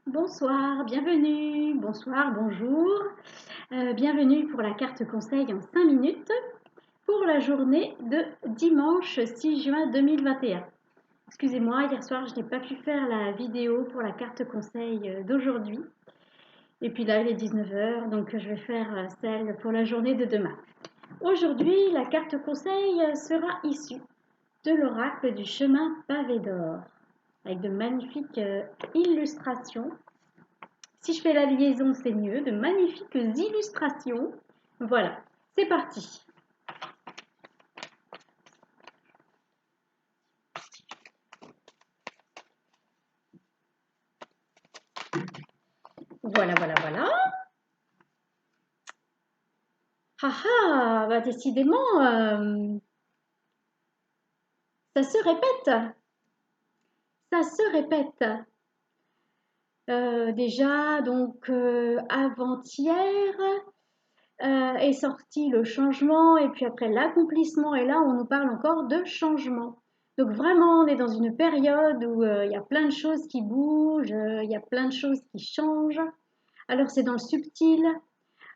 Bonsoir, bienvenue, bonsoir, bonjour. Bienvenue pour la carte conseil en 5 minutes pour la journée de dimanche 6 juin 2021. Excusez-moi, hier soir je n'ai pas pu faire la vidéo pour la carte conseil d'aujourd'hui. Et puis là il est 19 h, donc je vais faire celle pour la journée de demain. Aujourd'hui, la carte conseil sera issue de l'oracle du chemin pavé d'or, avec de magnifiques illustrations. Si je fais la liaison, c'est mieux. De magnifiques illustrations. Voilà, c'est parti. Voilà, voilà, voilà. Ah ah, bah décidément, ça se répète. Ça se répète. Déjà, donc, avant-hier est sorti le changement et puis après l'accomplissement. Et là, on nous parle encore de changement. Donc vraiment, on est dans une période où il y a plein de choses qui bougent, il y a plein de choses qui changent. Alors c'est dans le subtil,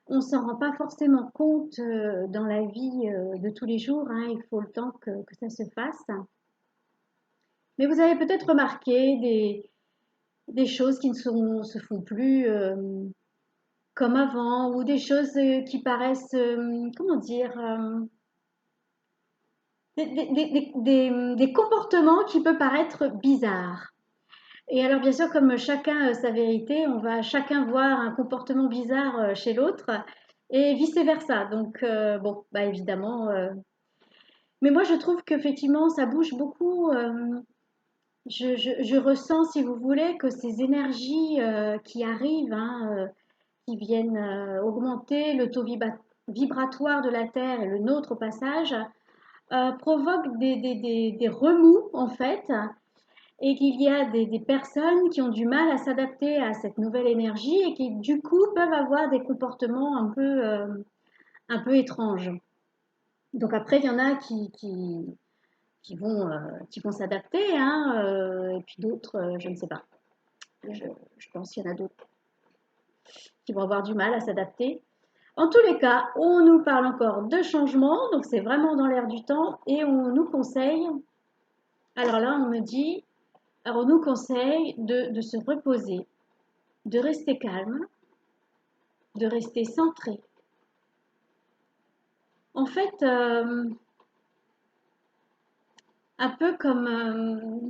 on ne s'en rend pas forcément compte dans la vie de tous les jours, hein, il faut le temps que ça se fasse. Mais vous avez peut-être remarqué des choses qui ne se font plus comme avant, ou des choses qui paraissent, comment dire, des comportements qui peuvent paraître bizarres. Et alors, bien sûr, comme chacun a sa vérité, on va chacun voir un comportement bizarre chez l'autre et vice-versa. Donc, bon, bah évidemment. Mais moi, je trouve qu'effectivement, ça bouge beaucoup. Je ressens, si vous voulez, que ces énergies qui arrivent, hein, qui viennent augmenter le taux vibratoire de la Terre et le nôtre au passage, provoquent des remous, en fait, et qu'il y a des personnes qui ont du mal à s'adapter à cette nouvelle énergie et qui du coup peuvent avoir des comportements un peu étranges. Donc après, il y en a qui vont s'adapter, hein, et puis d'autres, je ne sais pas. Je, je pense qu'il y en a d'autres qui vont avoir du mal à s'adapter. En tous les cas, on nous parle encore de changement, donc c'est vraiment dans l'air du temps, et on nous conseille, alors là on me dit, alors on nous conseille de se reposer, de rester calme, de rester centré. En fait, un peu comme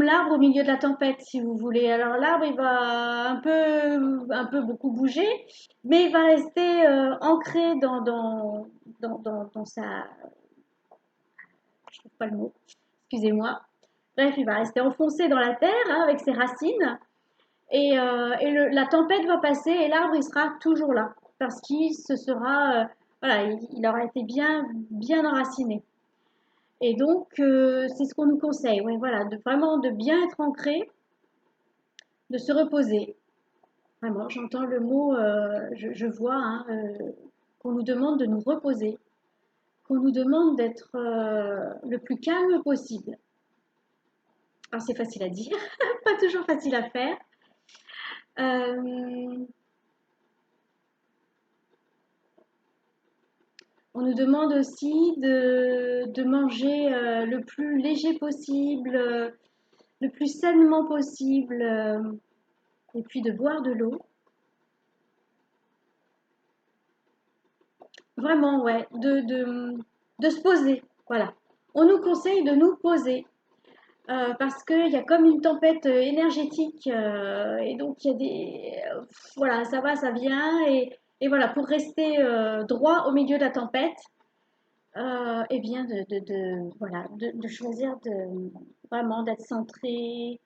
l'arbre au milieu de la tempête, si vous voulez. Alors l'arbre, il va un peu beaucoup bouger, mais il va rester ancré dans sa... Je trouve pas le mot, excusez-moi. Bref, il va rester enfoncé dans la terre hein, avec ses racines. La tempête va passer et l'arbre, il sera toujours là. Parce qu'il se sera... voilà, il aura été bien enraciné. Et donc, c'est ce qu'on nous conseille. Ouais, voilà, vraiment de bien être ancré, de se reposer. Vraiment, j'entends le mot, je vois hein, qu'on nous demande de nous reposer, qu'on nous demande d'être le plus calme possible. Alors, c'est facile à dire, pas toujours facile à faire. Euh, on nous demande aussi de manger le plus léger possible, le plus sainement possible, et puis de boire de l'eau. Vraiment, ouais, de se poser, voilà. On nous conseille de nous poser parce qu'il y a comme une tempête énergétique et donc il y a voilà, ça va, ça vient et voilà, pour rester droit au milieu de la tempête, eh bien voilà, de choisir vraiment d'être centré.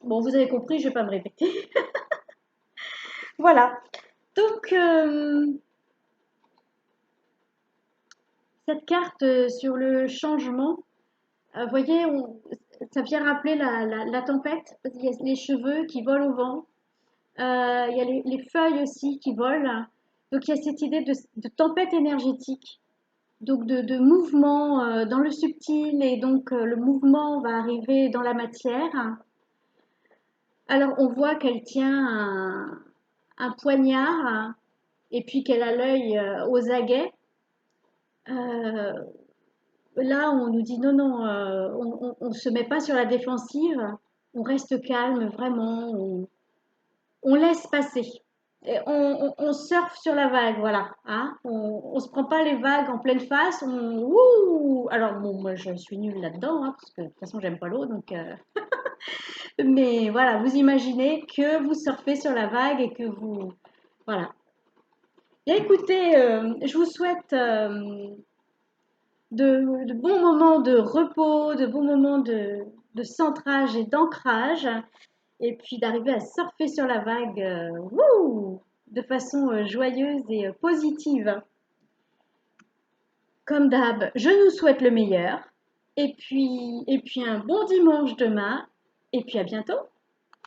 Bon, vous avez compris, je ne vais pas me répéter. Voilà. Donc, cette carte sur le changement, vous voyez, ça vient rappeler la tempête. Il y a les cheveux qui volent au vent. Il y a les feuilles aussi qui volent. Donc, il y a cette idée de tempête énergétique. Donc, de mouvement dans le subtil. Et donc, le mouvement va arriver dans la matière. Alors, on voit qu'elle tient un poignard et puis qu'elle a l'œil aux aguets. Euh, Là, on nous dit non, non, on ne se met pas sur la défensive, on reste calme, vraiment, on laisse passer. Et on surfe sur la vague, voilà. Hein. On se prend pas les vagues en pleine face. Ouh. Alors, bon, moi, je suis nulle là-dedans, hein, parce que de toute façon, j'aime pas l'eau. Mais voilà, vous imaginez que vous surfez sur la vague et que vous. Voilà. Bien, écoutez, je vous souhaite de bons moments de repos, de bons moments de centrage et d'ancrage, et puis d'arriver à surfer sur la vague de façon joyeuse et positive. Comme d'hab, je nous souhaite le meilleur, et puis un bon dimanche demain, et puis à bientôt.